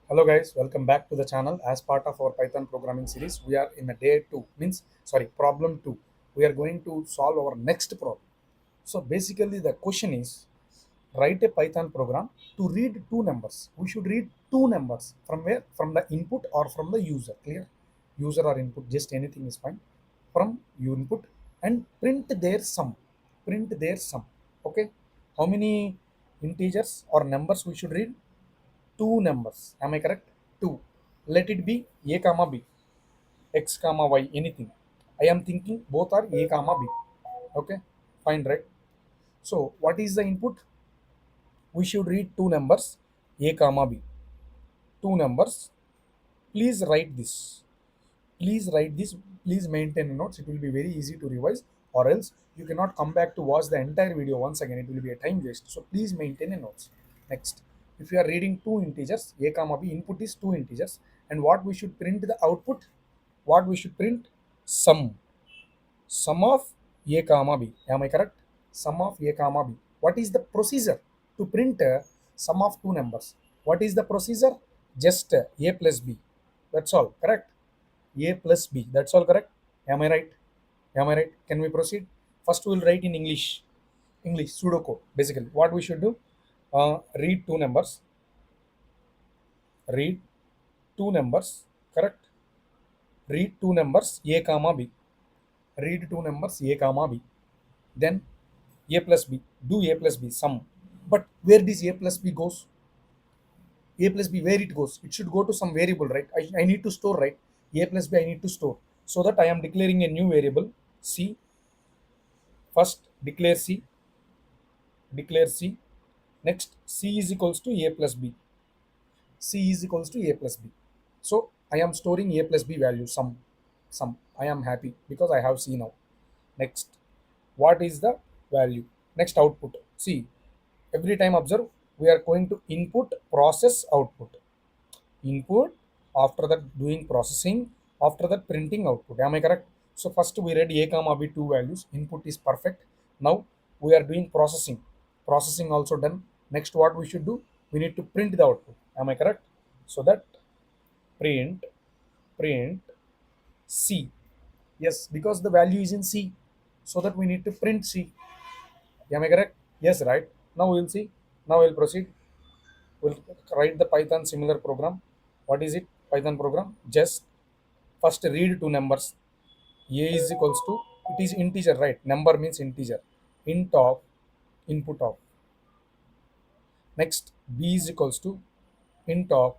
Hello guys, welcome back to the channel. As part of our Python programming series, we are in a day 2, means sorry, problem 2. We are going to solve our next problem. So basically the question is, write a Python program to read two numbers. We should read two numbers from where? From the input or from the user. Clear? User or input, just anything is fine. From your input and print their sum. Print their sum. Okay. How many integers or numbers we should read? Two numbers. Am I correct? Two. Let it be a comma b, x comma y, anything. I am thinking both are a comma b. Okay, fine, right? So what is the input? We should read two numbers, a comma b. Two numbers. Please write this. Please write this. Please maintain notes. It will be very easy to revise, or else you cannot come back to watch the entire video once again. It will be a time waste. So please maintain a notes. Next, if you are reading two integers, a comma b, input is two integers, and what we should print the output? What we should print? Sum. Sum of a comma b. Am I correct? Sum of a comma b. What is the procedure to print sum of two numbers? What is the procedure? Just a plus b. That's all. Correct? A plus b. That's all correct? Am I right? Am I right? Can we proceed? First, we'll write in English. English pseudocode. Basically, what we should do? Read two numbers. Read two numbers. Correct? Read two numbers. A comma b. Read two numbers. A comma b. Then a plus b. Do a plus b sum. But where does a plus b goes? A plus b, where it goes? It should go to some variable, right? I need to store, right? A plus b I need to store. So that I am declaring a new variable c. First declare c. Declare c. Next c is equals to a plus b. C is equals to a plus b. So I am storing a plus b value sum. Sum. I am happy because I have c now. Next, what is the value? Next output. See, every time observe, we are going to input, process, output. Input, after that doing processing, after that printing output. Am I correct? So first we read a comma b two values. Input is perfect. Now we are doing processing. Processing also done. Next, what we should do? We need to print the output. Am I correct? So that print print C. Yes, because the value is in C. So that we need to print C. Am I correct? Yes, right. Now we'll see. Now we'll proceed. We'll write the Python similar program. What is it? Python program. Just first read two numbers. A is equals to, it is integer, right? Number means integer. Int of input of. Next, B is equals to int of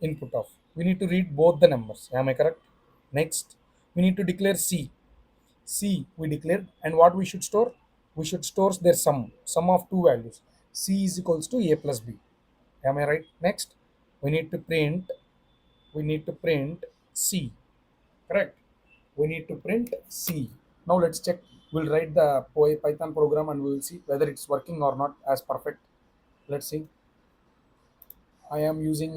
input of. We need to read both the numbers. Am I correct? Next, we need to declare C. C we declared, and what we should store? We should store their sum of two values. C is equals to a plus b. Am I right? Next, we need to print. We need to print C. Correct. We need to print C. Now let's check. We'll write the Python program and we will see whether it's working or not as perfect. Let's see. I am using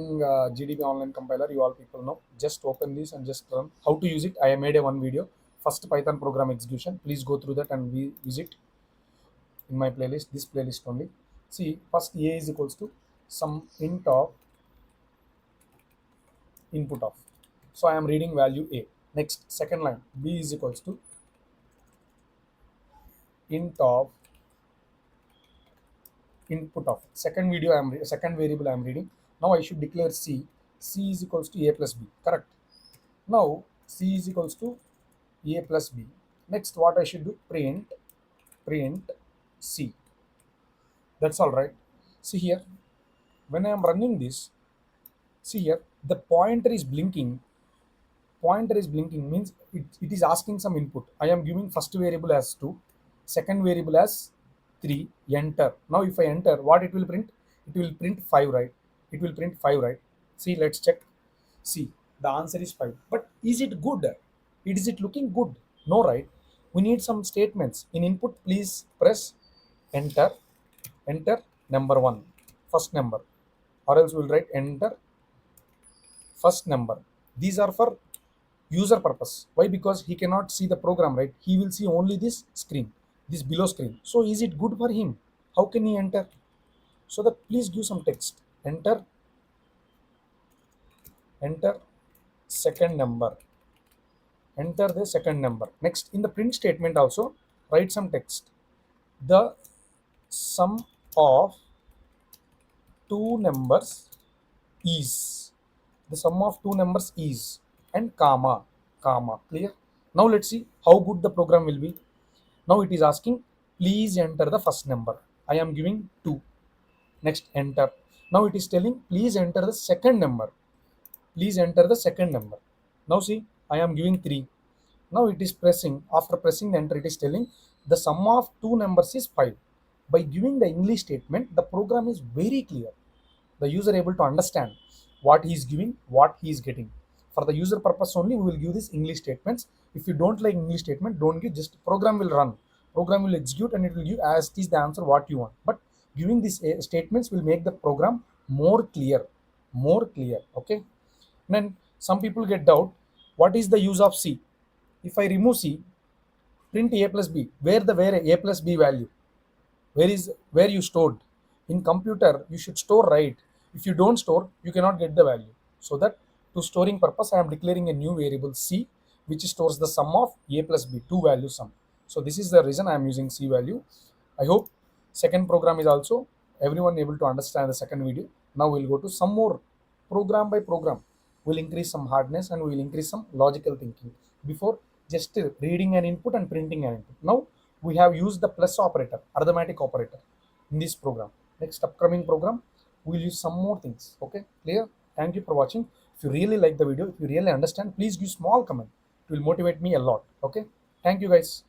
GDB online compiler. You all people know. Just open this and just run. How to use it? I have made a one video. First Python program execution. Please go through that and we use it in my playlist. This playlist only. See, first A is equals to some int of input of. So I am reading value A. Next, second line, B is equals to int of input of. Second video I am second variable I am reading. Now I should declare C. C is equals to A plus B. Correct. Now C is equals to A plus B. Next, what I should do? Print C. That's all right. See here, when I am running this, see here, the pointer is blinking. Pointer is blinking means it is asking some input. I am giving first variable as 2, second variable as 3, enter. Now if I enter, what it will print? It will print 5, right? It will print 5, right? See, let's check. See, the answer is 5. But is it good? Is it looking good? No, right? We need some statements. In input, please press enter. Enter number 1, first number. Or else we'll write enter first number. These are for user purpose. Why? Because he cannot see the program, right? He will see only this screen, this below screen. So is it good for him? How can he enter? So that please give some text. Enter enter second number, enter the second number. Next, in the print statement also write some text. The sum of two numbers is, the sum of two numbers is, and comma, comma, clear. Now let's see how good the program will be. Now it is asking, please enter the first number. I am giving 2. Next, enter. Now it is telling, please enter the second number. Please enter the second number. Now see, I am giving 3. Now it is pressing, after pressing the enter, it is telling the sum of two numbers is 5. By giving the English statement, the program is very clear. The user able to understand what he is giving, what he is getting. For the user purpose only, we will give this English statements. If you don't like English statement, don't give, just program will run, program will execute, and it will give as it is the answer what you want. But giving these statements will make the program more clear, more clear. Okay. Then some people get doubt, what is the use of C? If I remove C, print A plus B, where A plus B value, where you stored. In computer you should store, right? If you don't store, you cannot get the value. So that, to storing purpose, I am declaring a new variable C, which stores the sum of A plus B, two value sum. So this is the reason I am using C value. I hope second program is also everyone able to understand the second video. Now we'll go to some more program by program. We'll increase some hardness and we'll increase some logical thinking before just reading an input and printing an input. Now we have used the plus operator, arithmetic operator, in this program. Next upcoming program, we'll use some more things. Okay, clear? Thank you for watching. If you really like the video, if you really understand, please give small comment. It will motivate me a lot. Okay, thank you guys.